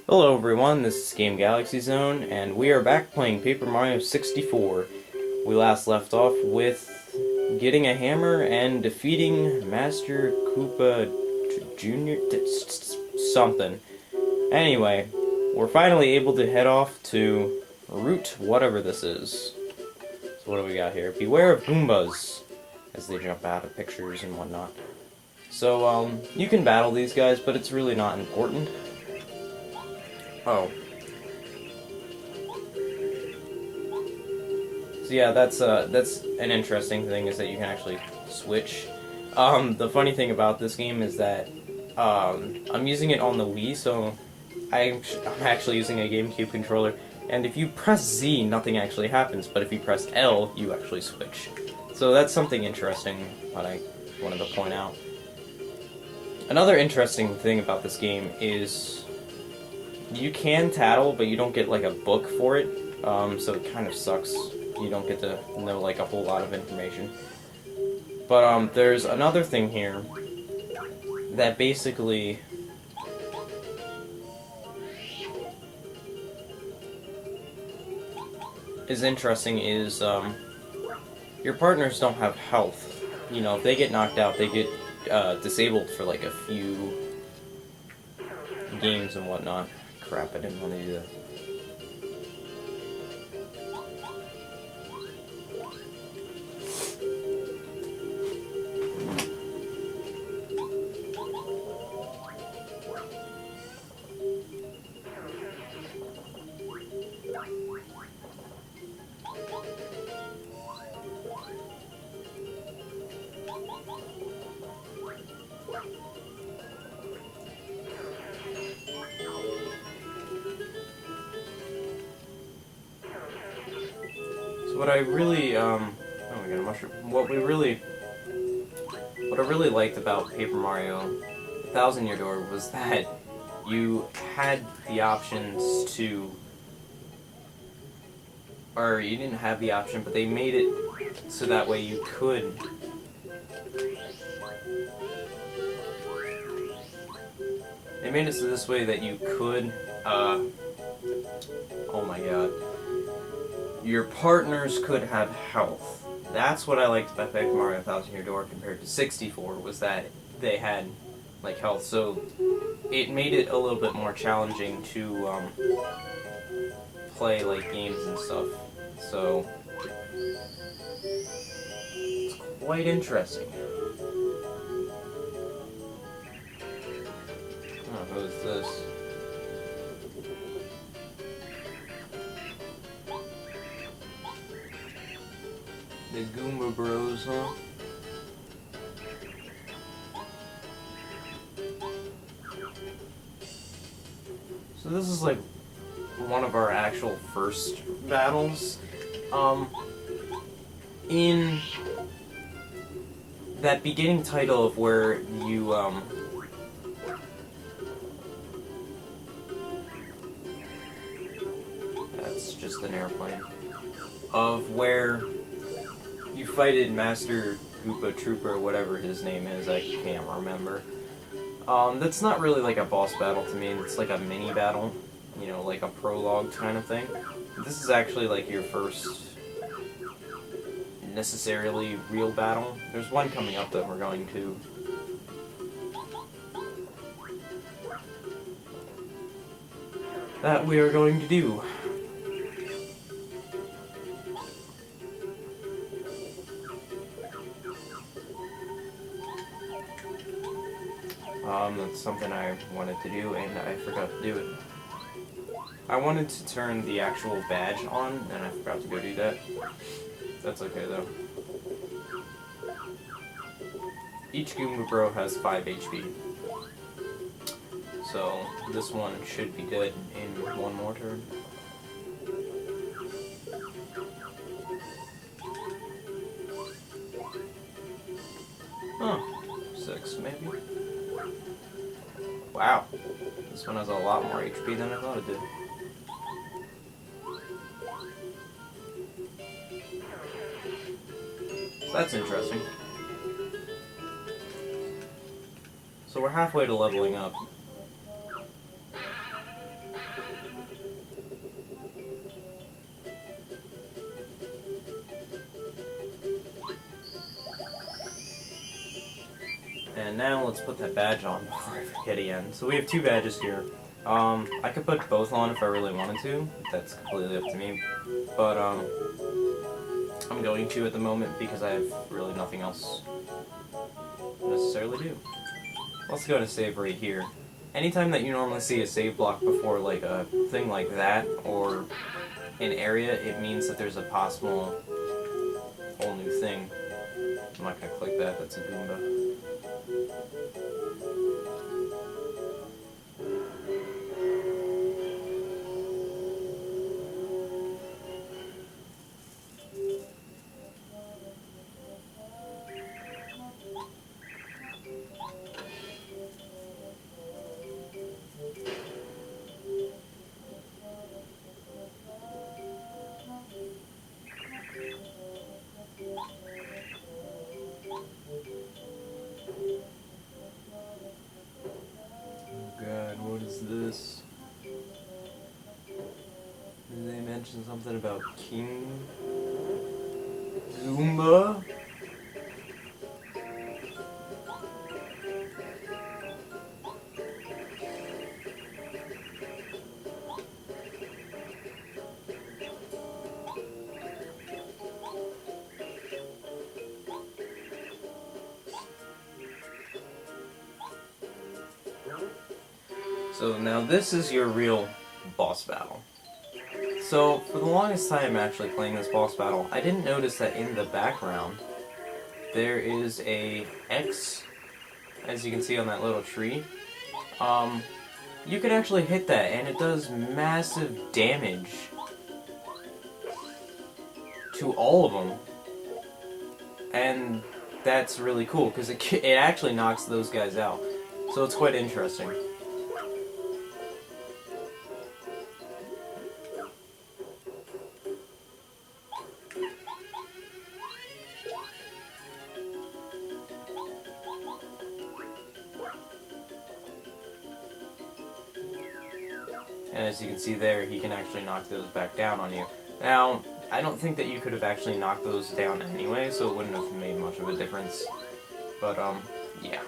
Hello everyone, this is Game Galaxy Zone, and we are back playing Paper Mario 64. We last left off with getting a hammer and defeating Master Koopa Jr. something. Anyway, we're finally able to head off to Route whatever this is. So what do we got here? Beware of Goombas as they jump out of pictures and whatnot. So, you can battle these guys, but it's really not important. Oh. So yeah, that's an interesting thing is that you can actually switch. The funny thing about this game is that I'm using it on the Wii, so I'm actually using a GameCube controller, and if you press Z, nothing actually happens, but if you press L, you actually switch. So that's something interesting that I wanted to point out. Another interesting thing about this game is you can tattle, but you don't get like a book for it, so it kind of sucks. You don't get to know like a whole lot of information. But there's another thing here that basically is interesting is your partners don't have health. You know, if they get knocked out, they get disabled for like a few games and whatnot. Crap, I didn't want to do that. So what I really, oh, we got a mushroom. What I really liked about Paper Mario Thousand Year Door was that you had the options to, or you didn't have the option, but they made it so that way you could They made it so this way that you could, oh my god, your partners could have health. That's what I liked about Paper Mario Thousand Year Door compared to 64, was that they had, like, health. So it made it a little bit more challenging to, play, like, games and stuff. So it's quite interesting. Oh, who's this? The Goomba Bros, huh? So this is like one of our actual first battles. In that beginning title of where you, that's just an airplane. Of where you fighted Master Koopa Trooper, whatever his name is, I can't remember. That's not really like a boss battle to me, it's like a mini battle, you know, like a prologue kind of thing. This is actually like your first necessarily real battle. There's one coming up that we're going to. That we are going to do. That's something I wanted to do, and I forgot to do it. I wanted to turn the actual badge on, and I forgot to go do that. That's okay, though. Each Goomba Bro has 5 HP. So, this one should be dead in one more turn. Oh, 6 maybe? Wow, this one has a lot more HP than I thought it did. So that's interesting. So we're halfway to leveling up. And now let's put that badge on before I forget again. So we have 2 badges here. I could put both on if I really wanted to. That's completely up to me. But, I'm going to at the moment because I have really nothing else to necessarily do. Let's go to save right here. Anytime that you normally see a save block before like a thing like that, or an area, it means that there's a possible whole new thing. I'm not gonna click that, that's a Goomba. God, what is this? Did they mention something about King Goomba? So now this is your real boss battle. So for the longest time actually playing this boss battle, I didn't notice that in the background there is a X, as you can see on that little tree. You can actually hit that and it does massive damage to all of them. And that's really cool because it actually knocks those guys out. So it's quite interesting. And as you can see there, he can actually knock those back down on you. Now, I don't think that you could have actually knocked those down anyway, so it wouldn't have made much of a difference. But, yeah.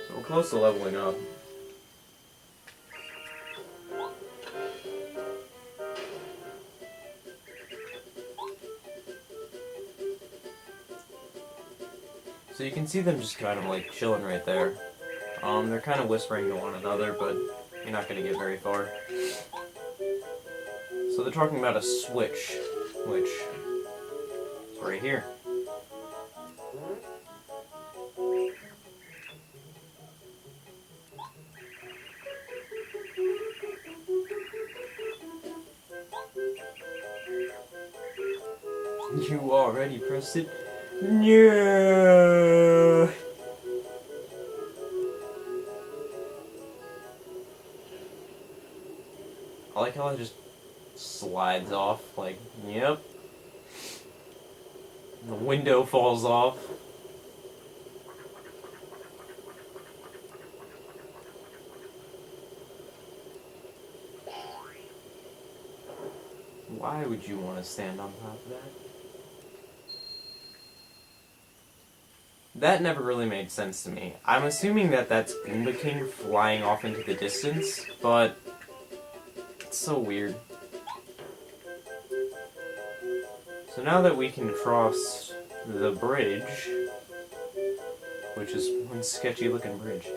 So we're close to leveling up. So you can see them just kind of like chilling right there. They're kind of whispering to one another, but you're not going to get very far. So they're talking about a switch, which is right here. You already pressed it? Yeah. I like how it just slides off, like, yep. The window falls off. Why would you want to stand on top of that? That never really made sense to me. I'm assuming that that's Goomba King flying off into the distance, but it's so weird. So now that we can cross the bridge, which is one sketchy looking bridge,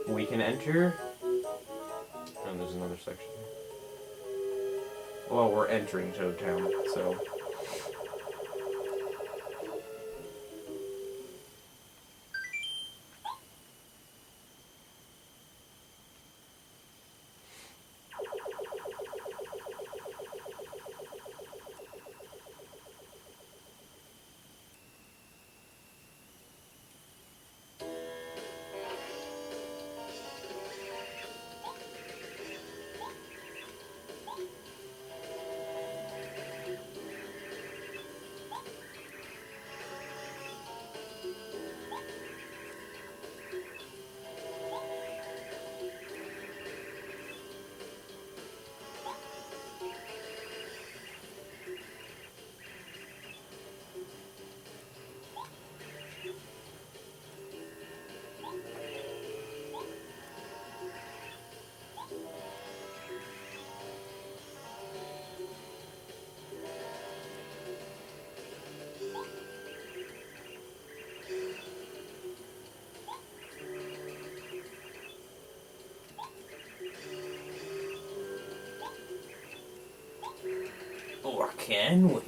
we can enter. Oh, there's another section. Well, we're entering Toad Town, so. can we?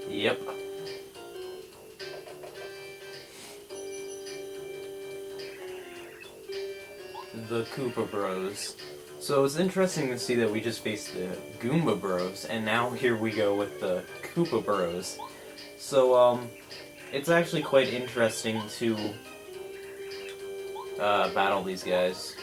Yep. The Koopa Bros. So it's interesting to see that we just faced the Goomba Bros, and now here we go with the Koopa Bros. So, it's actually quite interesting to battle these guys.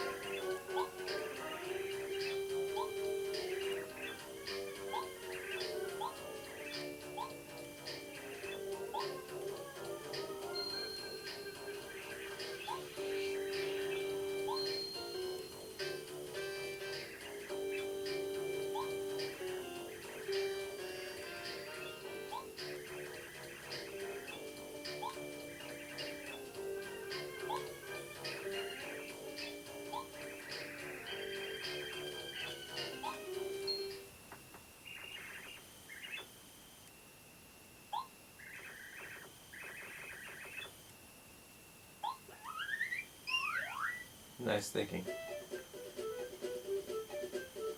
Nice thinking.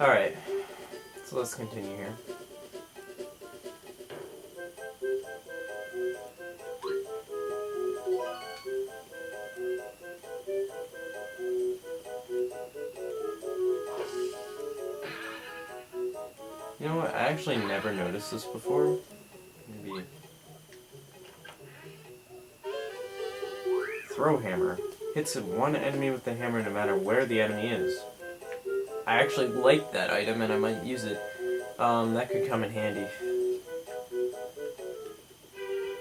Alright, so let's continue here. You know what, I actually never noticed this before. Maybe... Throw hammer. Hits one enemy with the hammer no matter where the enemy is. I actually like that item and I might use it. That could come in handy.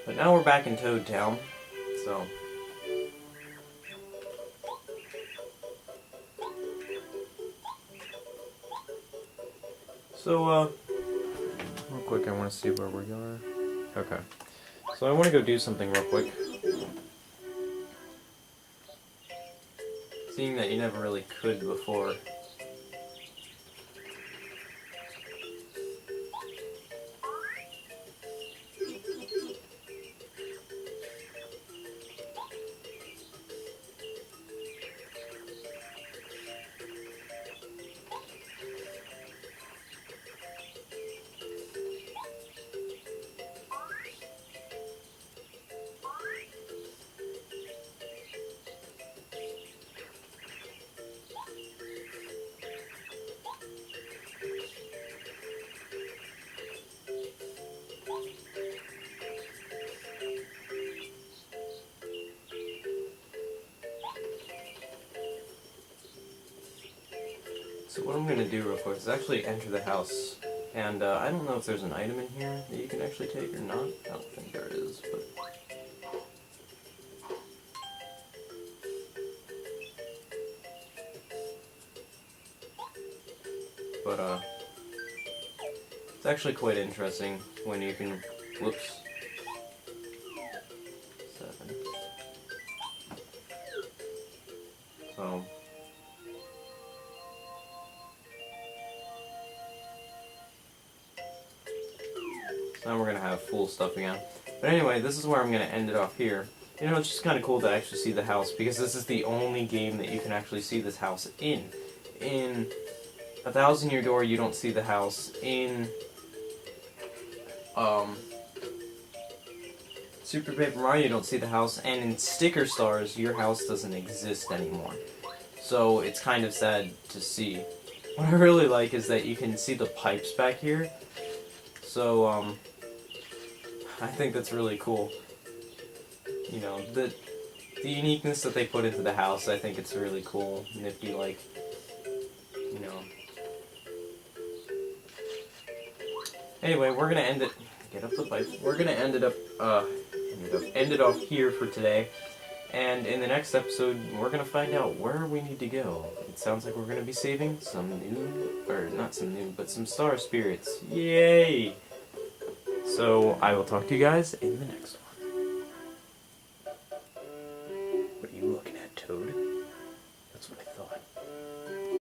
But now we're back in Toad Town, so... real quick, I want to see where we are. Okay. So I want to go do something real quick. Seeing that you never really could before. So what I'm going to do real quick is actually enter the house, and I don't know if there's an item in here that you can actually take or not. I don't think there is, but it's actually quite interesting when you can, whoops, 7. So, now we're going to have full stuff again. But anyway, this is where I'm going to end it off here. You know, it's just kind of cool to actually see the house, because this is the only game that you can actually see this house in. In A Thousand Year Door, you don't see the house. In Super Paper Mario, you don't see the house. And in Sticker Stars, your house doesn't exist anymore. So it's kind of sad to see. What I really like is that you can see the pipes back here. So, I think that's really cool. You know, the uniqueness that they put into the house, I think it's really cool, nifty, like, you know. Anyway, we're gonna end it. Get up the pipe. We're gonna end it off here for today. And in the next episode, we're gonna find out where we need to go. It sounds like we're gonna be saving some new, or not some new, but some star spirits. Yay! So I will talk to you guys in the next one. What are you looking at, Toad? That's what I thought.